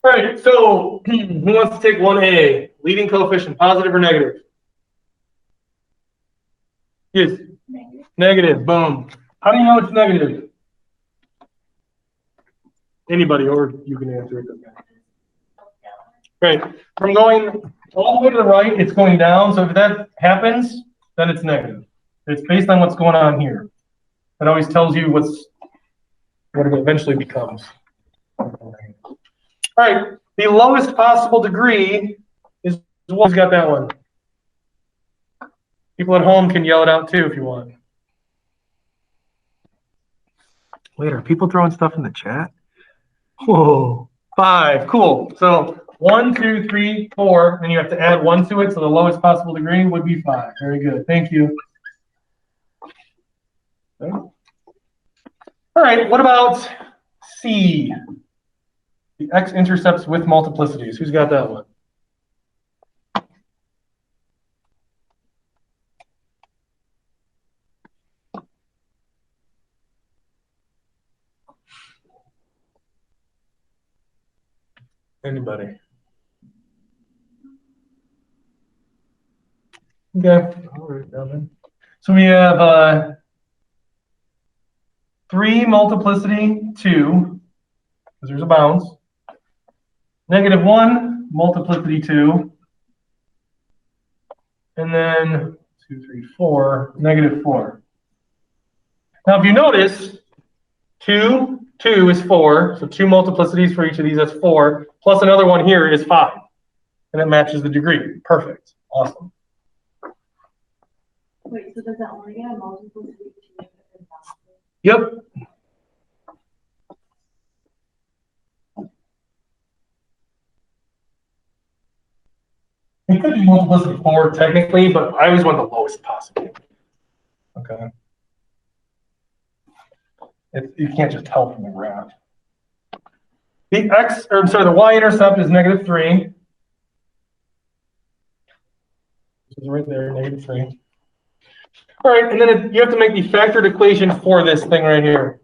All right, so who wants to take 1A? Leading coefficient, positive or negative? Yes. Negative. Boom. How do you know it's negative? Anybody, or you can answer it. Right. From going all the way to the right, it's going down. So if that happens, then it's negative. It's based on what's going on here. It always tells you what it eventually becomes. All right. The lowest possible degree is who's got that one? People at home can yell it out too if you want. Wait, are people throwing stuff in the chat? Whoa, 5. Cool. So 1, 2, 3, 4, and you have to add 1 to it. So the lowest possible degree would be 5. Very good. Thank you. Okay. All right. What about C? The x-intercepts with multiplicities. Who's got that one? Anybody? Okay. All right, down then. So we have 3 multiplicity 2, because there's a bounds. -1 multiplicity 2. And then 2, 3, 4, -4. Now, if you notice, 2 is 4. So 2 multiplicities for each of these, that's 4. Plus another one here is 5. And it matches the degree. Perfect. Awesome. Wait, so does that only get a multiplicity? Yep. It could be multiplicity 4 technically, but I always want the lowest possible. Okay. You can't just tell from the graph. The the y-intercept is -3. This is right there, -3. All right, and then you have to make the factored equation for this thing right here.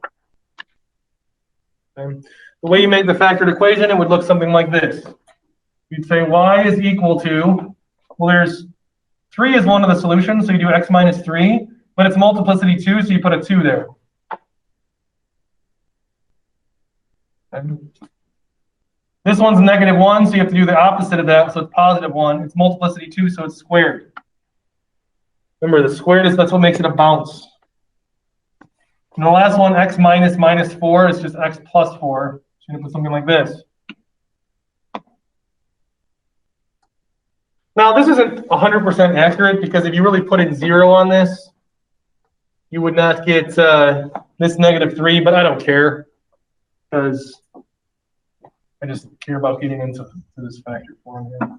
Okay. The way you make the factored equation, it would look something like this. You'd say y is equal to, well, there's 3 is one of the solutions, so you do x minus 3, but it's multiplicity 2, so you put a 2 there. Okay. This one's -1, so you have to do the opposite of that, so it's +1. It's multiplicity 2, so it's squared. Remember, the squared that's what makes it a bounce. And the last one, x minus -4, is just x plus 4. So you put something like this. Now, this isn't 100% accurate, because if you really put in 0 on this, you would not get this -3, but I don't care, because I just care about getting into this factor form here.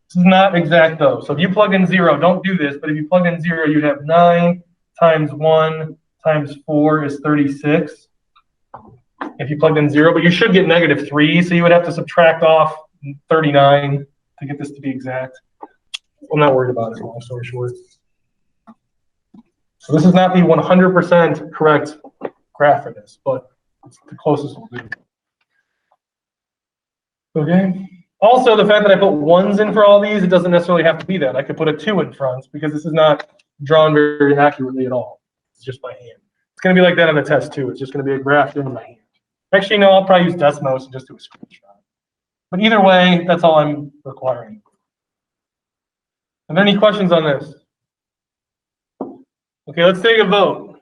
This is not exact, though. So if you plug in 0, don't do this, but if you plug in 0, you'd have 9 times 1 times 4 is 36. If you plugged in 0, but you should get -3, so you would have to subtract off 39 to get this to be exact. I'm not worried about it, long story short. So this is not the 100% correct graph for this, but it's the closest we'll do. Okay. Also, the fact that I put 1s in for all these, it doesn't necessarily have to be that. I could put a 2 in front, because this is not drawn very accurately at all. It's just by hand. It's going to be like that on the test, too. It's just going to be a graph drawn by hand. Actually, no, I'll probably use Desmos and just do a screenshot. But either way, that's all I'm requiring. Are there any questions on this? Okay, let's take a vote.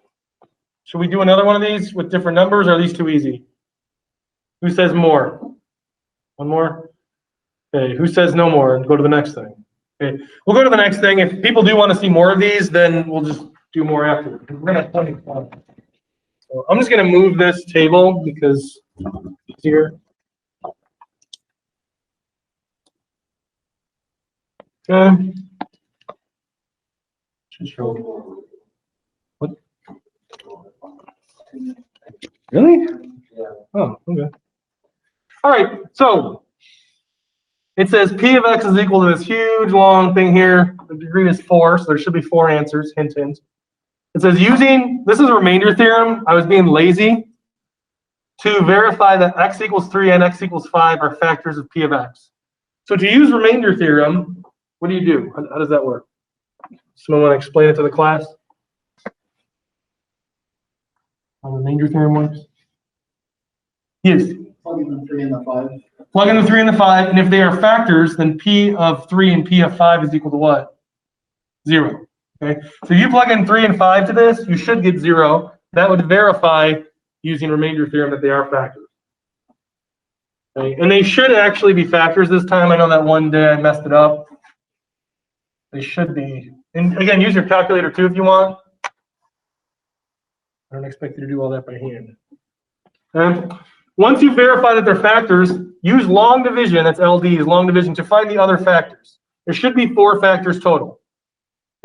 Should we do another one of these with different numbers, or are these too easy? Who says more? One more? Okay, who says no more, and go to the next thing? Okay, we'll go to the next thing. If people do want to see more of these, then we'll just do more afterwards. We're gonna have plenty of fun. So I'm just gonna move this table because it's easier. Okay. Should show. What? Really? Yeah. Oh, okay. All right, so it says P of x is equal to this huge long thing here. The degree is 4, so there should be 4 answers, hint, hint. It says using, this is a remainder theorem. I was being lazy. to verify that x equals 3 and x equals 5 are factors of p of x. So to use remainder theorem, what do you do? How does that work? Someone want to explain it to the class? How remainder theorem works? Yes. Plug in the 3 and the 5. Plug in the 3 and the 5, and if they are factors, then p of 3 and p of 5 is equal to what? 0. Okay. So if you plug in 3 and 5 to this, you should get 0. That would verify using remainder theorem that they are factors. Okay. And they should actually be factors this time. I know that one day I messed it up. They should be. And again, use your calculator too if you want. I don't expect you to do all that by hand. And once you verify that they're factors, use long division, that's LD, is long division, to find the other factors. There should be 4 factors total.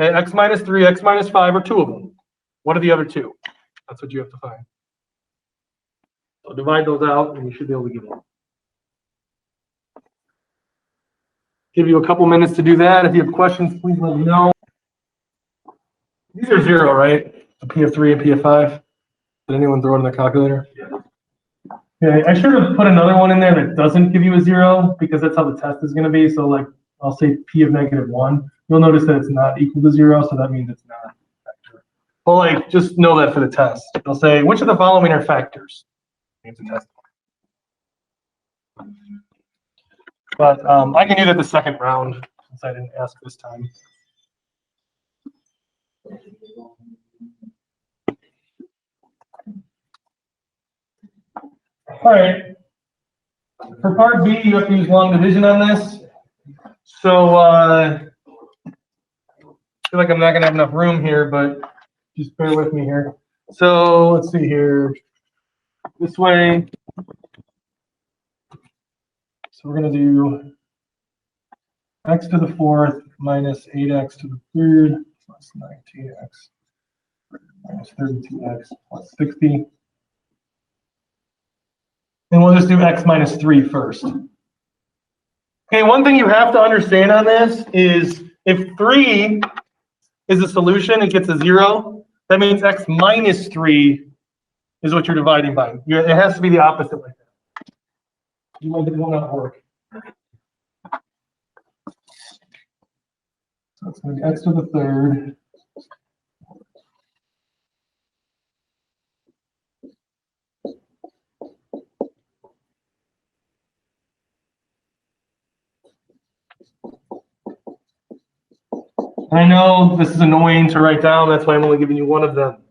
Okay, x minus 3, x minus 5 are 2 of them. What are the other 2? That's what you have to find. So divide those out, and you should be able to get it. Give you a couple minutes to do that. If you have questions, please let me know. These are 0, right? A p of 3 and p of 5. Did anyone throw it in their calculator? Yeah. Okay, I should have put another one in there that doesn't give you a 0 because that's how the test is going to be. So like, I'll say p of -1. You'll notice that it's not equal to 0, so that means it's not a factor. Well, like, just know that for the test. They'll say, which of the following are factors? It's a test. But I can do that the second round since I didn't ask this time. All right. For part B, you have to use long division on this. So I feel like I'm not going to have enough room here, but just bear with me here. So let's see here. This way. So we're going to do x to the 4th minus 8x to the 3rd plus 19x minus 32x plus 60. And we'll just do x minus 3 first. Okay, one thing you have to understand on this is if 3 is a solution, it gets a 0. That means x minus 3 is what you're dividing by. It has to be the opposite like that. You won't not work. So it's going to be x to the 3rd. I know this is annoying to write down. That's why I'm only giving you one of them.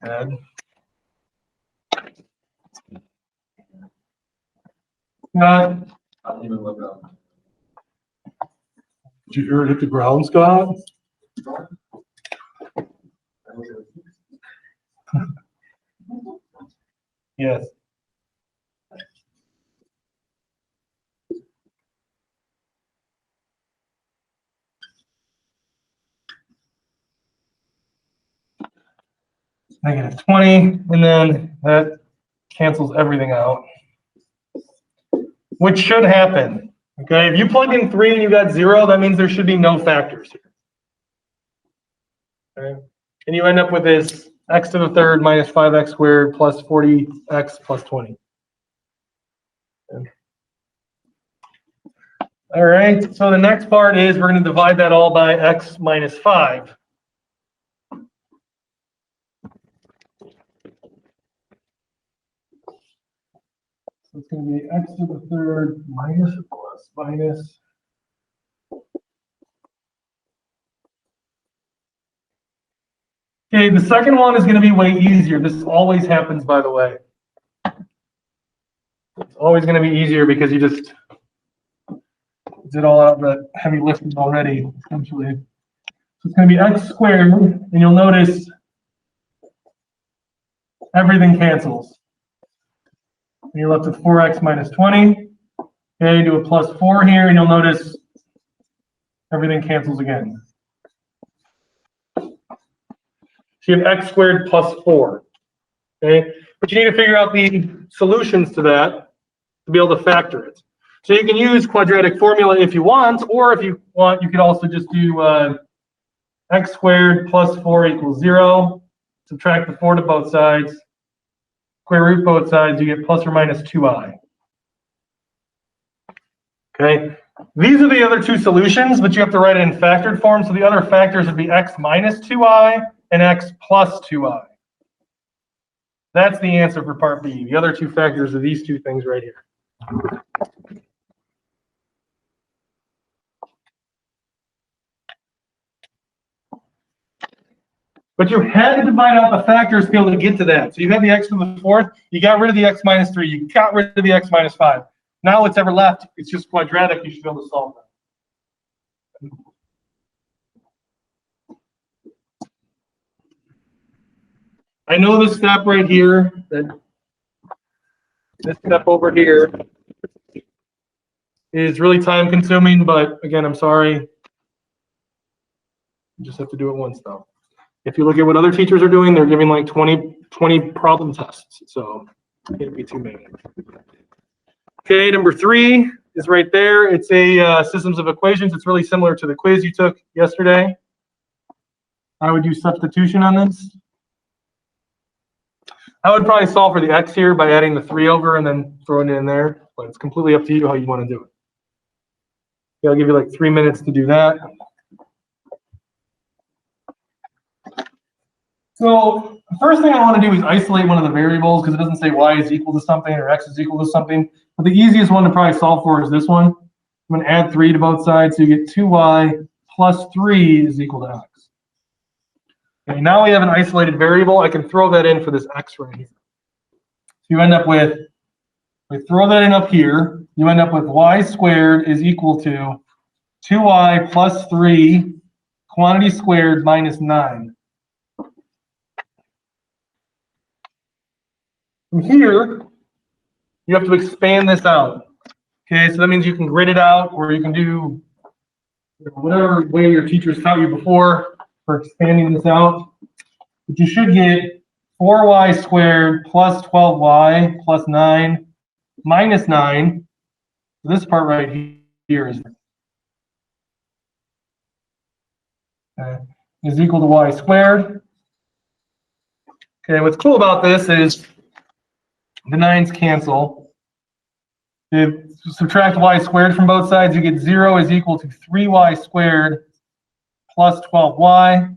Add. I didn't even look up. Did you hear it hit the ground, Scott? Yes. -20, and then that cancels everything out, which should happen. Okay, if you plug in 3 and you got 0, that means there should be no factors here. Okay, and you end up with this x to the 3rd minus 5x squared plus 40x plus 20. Okay. All right, so the next part is we're going to divide that all by x minus 5. So it's going to be x to the 3rd minus plus minus. Okay, the second one is going to be way easier. This always happens, by the way. It's always going to be easier because you just did all out the heavy lifting already, essentially. So it's going to be x squared, and you'll notice everything cancels. And you're left with 4x minus 20. Okay, do a plus 4 here, and you'll notice everything cancels again. So you have x squared plus 4. Okay, but you need to figure out the solutions to that to be able to factor it. So you can use quadratic formula if you want, or if you want, you could also just do x squared plus 4 equals 0. Subtract the 4 to both sides. Square root both sides, you get plus or minus 2i. Okay, these are the other two solutions, but you have to write it in factored form. So the other factors would be x minus 2i and x plus 2i. That's the answer for part B. The other two factors are these two things right here. But you had to divide out the factors to be able to get to that. So you had the x to the fourth, you got rid of the x minus 3, you got rid of the x minus 5. Now what's ever left, it's just quadratic, you should be able to solve that. I know this step right here, that this step over here is really time consuming, but again, I'm sorry. You just have to do it once though. If you look at what other teachers are doing, they're giving like 20 problem tests. So it can't be too many. Okay, number 3 is right there. It's a systems of equations. It's really similar to the quiz you took yesterday. I would use substitution on this. I would probably solve for the x here by adding the 3 over and then throwing it in there. But it's completely up to you how you want to do it. Okay, I'll give you like 3 minutes to do that. So the first thing I want to do is isolate one of the variables because it doesn't say y is equal to something or x is equal to something. But the easiest one to probably solve for is this one. I'm going to add 3 to both sides, so you get 2y plus 3 is equal to x. Okay, now we have an isolated variable. I can throw that in for this x right here. So you end up with, we throw that in up here, you end up with y squared is equal to 2y plus 3 quantity squared minus 9. From here, you have to expand this out. Okay, so that means you can grid it out, or you can do whatever way your teachers taught you before for expanding this out. But you should get 4y squared plus 12y plus 9 minus 9. So this part right here is equal to y squared. Okay, what's cool about this is the 9's cancel. If you subtract y squared from both sides, you get 0 is equal to 3y squared plus 12y.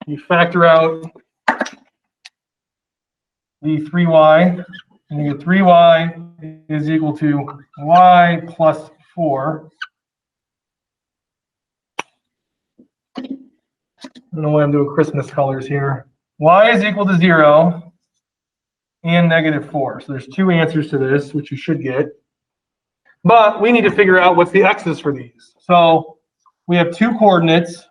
You factor out the 3y, and you get 3y is equal to y plus 4. I don't know why I'm doing Christmas colors here. Y is equal to 0. And negative 4. So there's 2 answers to this, which you should get. But we need to figure out what's the x's for these. So we have 2 coordinates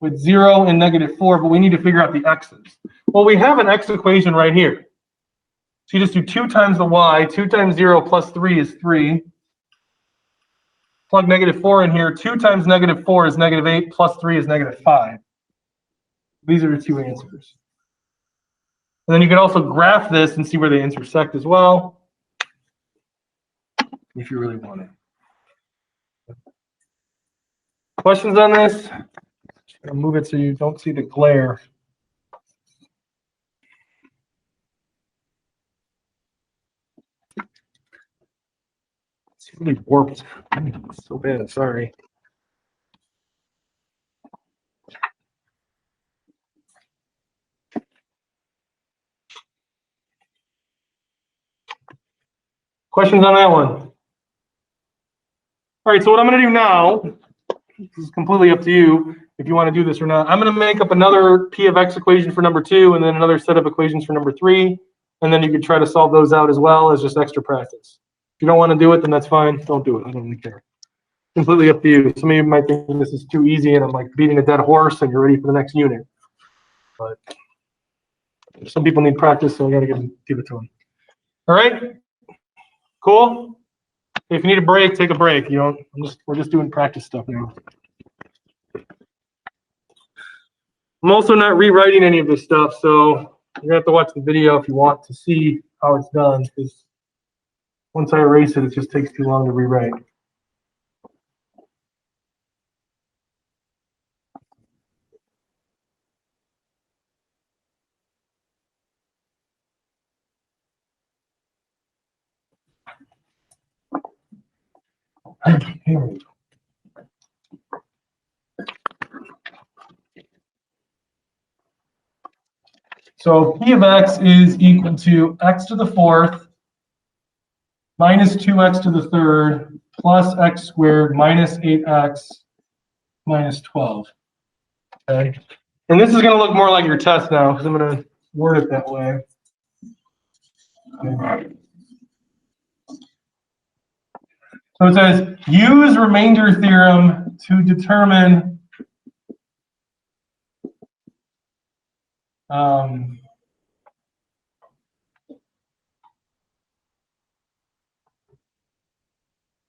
with 0 and negative 4, but we need to figure out the x's. Well, we have an x equation right here. So you just do 2 times the y, 2 times 0 plus 3 is 3. Plug negative 4 in here. 2 times negative 4 is negative 8, plus 3 is negative 5. These are the 2 answers. And then you can also graph this and see where they intersect as well, if you really want it. Questions on this? I'll move it so you don't see the glare. It's really warped. So bad, sorry. Questions on that one? All right, so what I'm going to do now, this is completely up to you if you want to do this or not. I'm going to make up another P of X equation for number 2 and then another set of equations for number 3. And then you can try to solve those out as well as just extra practice. you don't want to do it, then that's fine. Don't do it. I don't really care. Completely up to you. Some of you might think this is too easy and I'm like beating a dead horse and you're ready for the next unit. But some people need practice, so I got to give it to them. All right? Cool? If you need a break, take a break. You know, we're just doing practice stuff now. I'm also not rewriting any of this stuff, so you're gonna have to watch the video if you want to see how it's done, because once I erase it, it just takes too long to rewrite. Here we go. So P of x is equal to x to the fourth minus 2x to the third plus x squared minus 8x minus 12. Okay. And this is going to look more like your test now because I'm going to word it that way. Okay. So it says, use remainder theorem to determine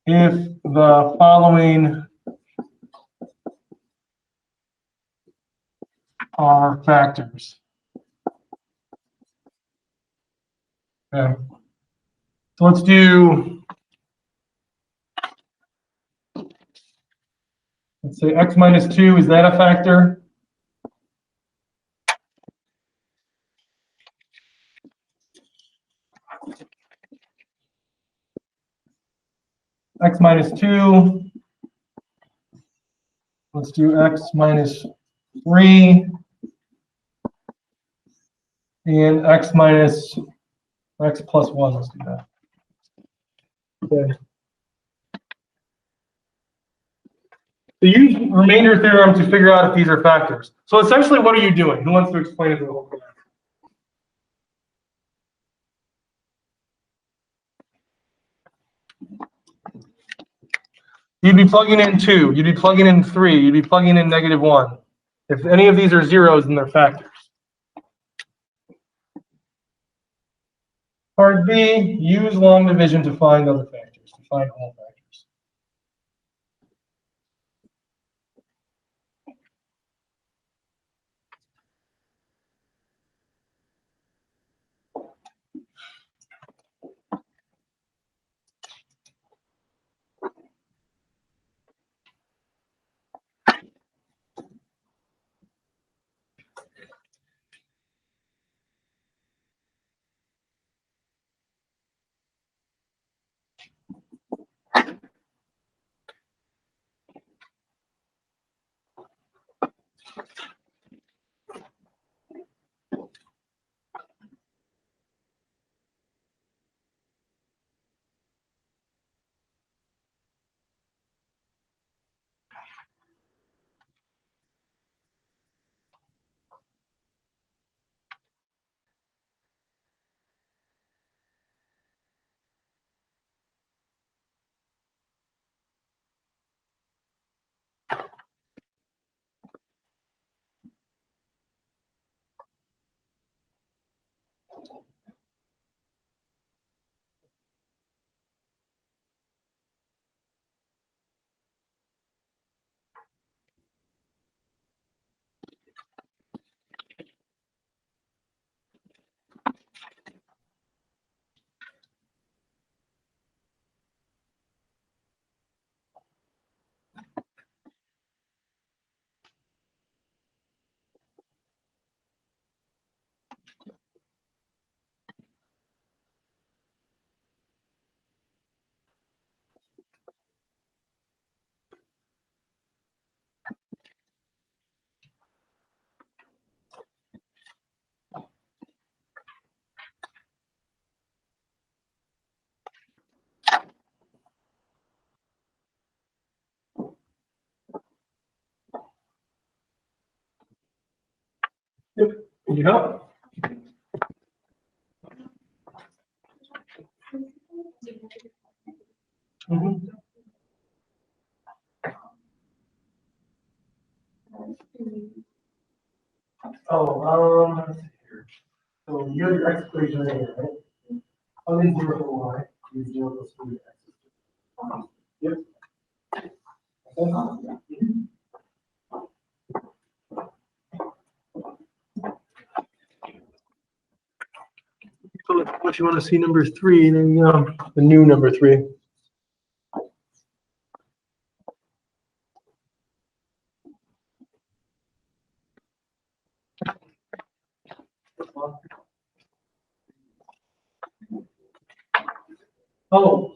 if the following are factors. Okay. So let's do, let's say x minus 2, is that a factor? X minus 2. Let's do x minus 3 and x minus x plus 1. Let's do that. Okay. So use remainder theorem to figure out if these are factors. So essentially, what are you doing? Who wants to explain it to the whole class? You'd be plugging in 2. You'd be plugging in 3. You'd be plugging in -1. If any of these are zeros, then they're factors. Part B, use long division to find other factors, to find all factors. Yep. Can you help? Oh, let's see here. So you have your x equation right here, right? Oh, then 0 for y, is 0 plus 3x. Yep. So if you want to see number 3, then the new number 3. Oh.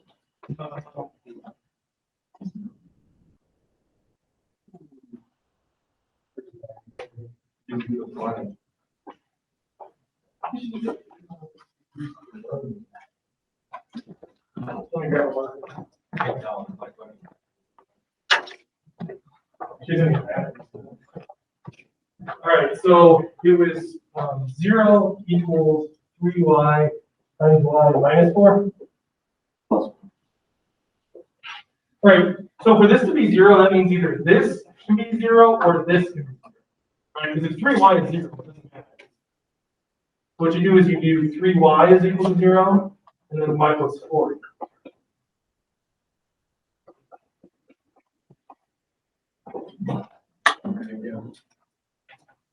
All right, so it was 0 equals 3y times y minus 4. All right, so for this to be 0, that means either this can be 0 or this can be 0. Right, because if 3y is 0, it doesn't matter. What you do is you do 3y is equal to 0, and then y plus 4.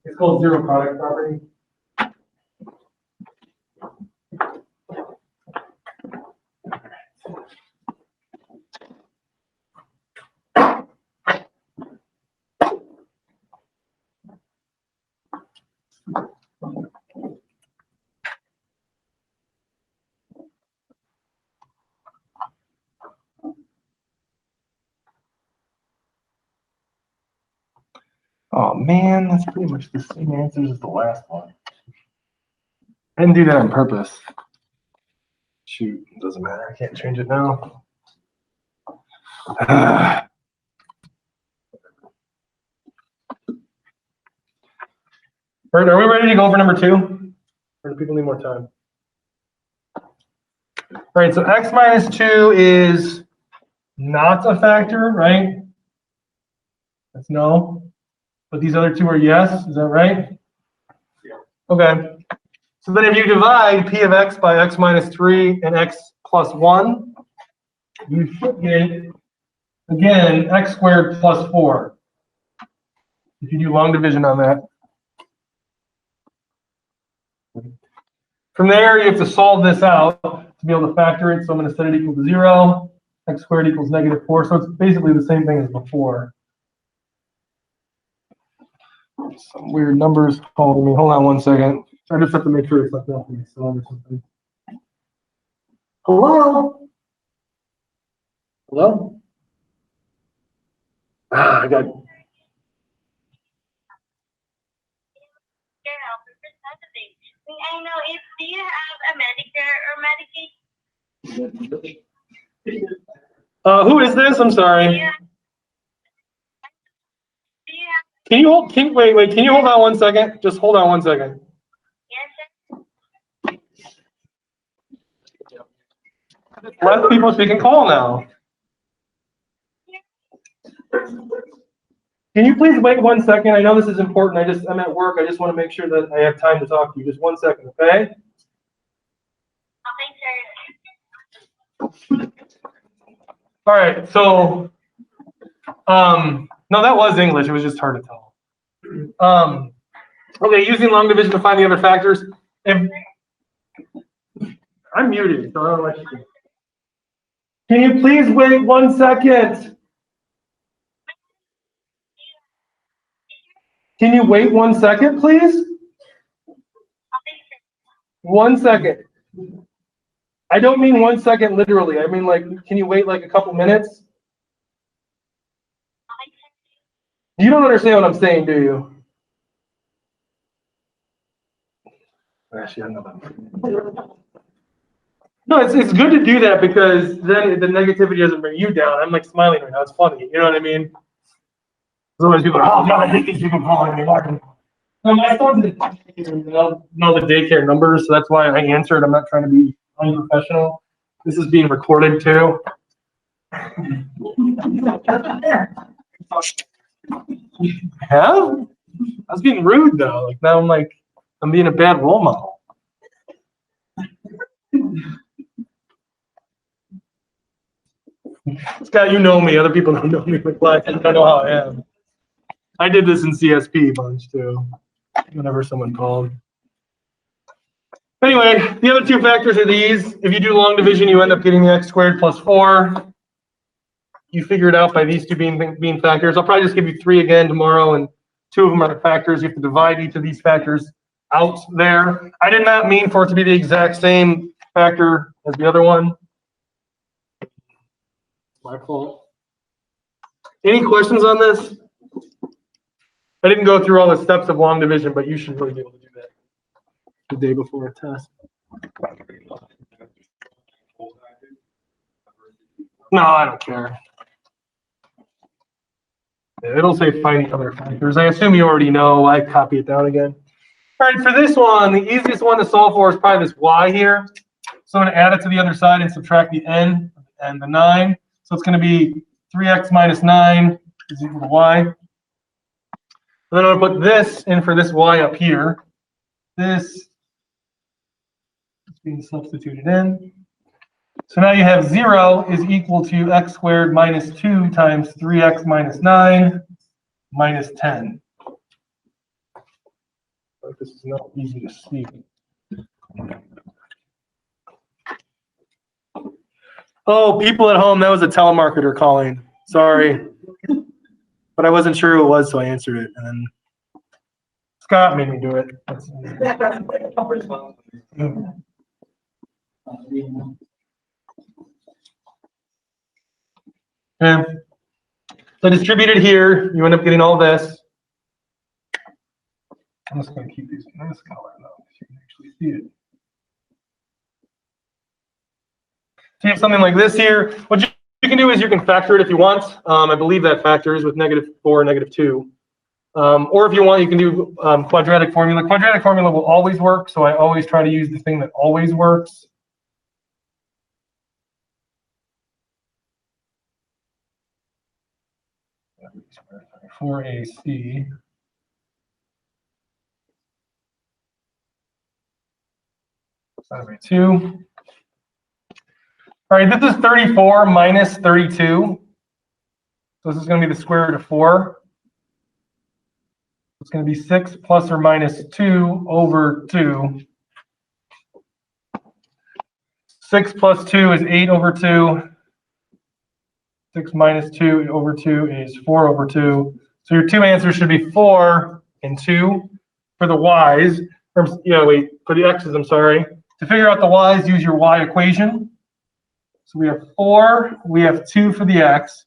It's called zero product property. Oh man, that's pretty much the same answers as the last one. I didn't do that on purpose. Shoot, doesn't matter. I can't change it now. All right, are we ready to go over number 2? Or do people need more time? All right, so x minus 2 is not a factor, right? That's no. But these other two are yes, is that right? Yeah. Okay. So then if you divide p of x by x minus 3 and x plus 1, you should get, again, x squared plus 4. If you do long division on that. From there, you have to solve this out to be able to factor it. So I'm going to set it equal to 0. X squared equals negative 4. So it's basically the same thing as before. Some weird numbers calling me. Hold on one second. I just have to make sure it's like nothing or something. Hello? Hello? I got. May I know if do you have a Medicare or Medicaid? Who is this? I'm sorry. Can you hold? Wait. Can you hold on 1 second? Just hold on 1 second. Yes, sir. Let people speak and call now. Can you please wait 1 second? I know this is important. I'm at work. I just want to make sure that I have time to talk to you. Just 1 second, okay? Okay, sir. All right. So, no, that was English. It was just hard to tell. Okay, using long division to find the other factors. I'm muted, so I don't know what you do. Can you please wait 1 second? Can you wait 1 second, please? 1 second. I don't mean 1 second literally. I mean, like, can you wait like a couple minutes? You don't understand what I'm saying, do you? Actually, I know. No, it's good to do that because then the negativity doesn't bring you down. I'm like smiling right now. It's funny. You know what I mean? Otherwise, people are, oh, God, I hate these people calling me. No, my son's in daycare, know the daycare numbers, so that's why I answered. I'm not trying to be unprofessional. This is being recorded too. Have? I was being rude though. Like now I'm being a bad role model. Scott, you know me. Other people don't know me. Like, I don't know how I am. I did this in CSP a bunch too. Whenever someone called. Anyway, the other two factors are these. If you do long division, you end up getting the x squared plus 4. You figure it out by these two being factors. I'll probably just give you 3 again tomorrow, and 2 of them are the factors. You have to divide each of these factors out there. I did not mean for it to be the exact same factor as the other one. My fault. Any questions on this? I didn't go through all the steps of long division, but you should really be able to do that the day before a test. No, I don't care. It'll say find the other factors. I assume you already know. I copy it down again. All right, for this one, the easiest one to solve for is probably this y here. So I'm going to add it to the other side and subtract the n and the 9. So it's going to be 3x minus 9 is equal to y. And then I'm going to put this in for this y up here. This is being substituted in. So now you have 0 is equal to x squared minus 2 times 3x minus 9 minus 10. But this is not easy to see. Oh, people at home, that was a telemarketer calling. Sorry. But I wasn't sure who it was, so I answered it. And then Scott made me do it. Okay. So distributed here, you end up getting all this. I'm just going to keep these in this color though, so you can actually see it. So you have something like this here. What you can do is you can factor it if you want. I believe that factors with -4 and -2. Or if you want, you can do quadratic formula. Quadratic formula will always work, so I always try to use the thing that always works. For AC. Divided by 2. All right, this is 34 minus 32. So this is going to be the square root of 4. It's going to be 6 plus or minus 2 over 2. 6 plus 2 is 8 over 2. 6 minus 2 over 2 is 4 over 2. So your two answers should be 4 and 2 for the y's. Or, for the x's, I'm sorry. To figure out the y's, use your y equation. So we have 4, we have 2 for the x.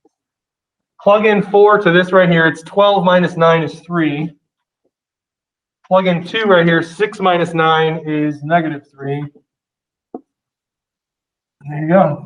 Plug in 4 to this right here. It's 12 minus 9 is 3. Plug in 2 right here. 6 minus 9 is -3. And there you go.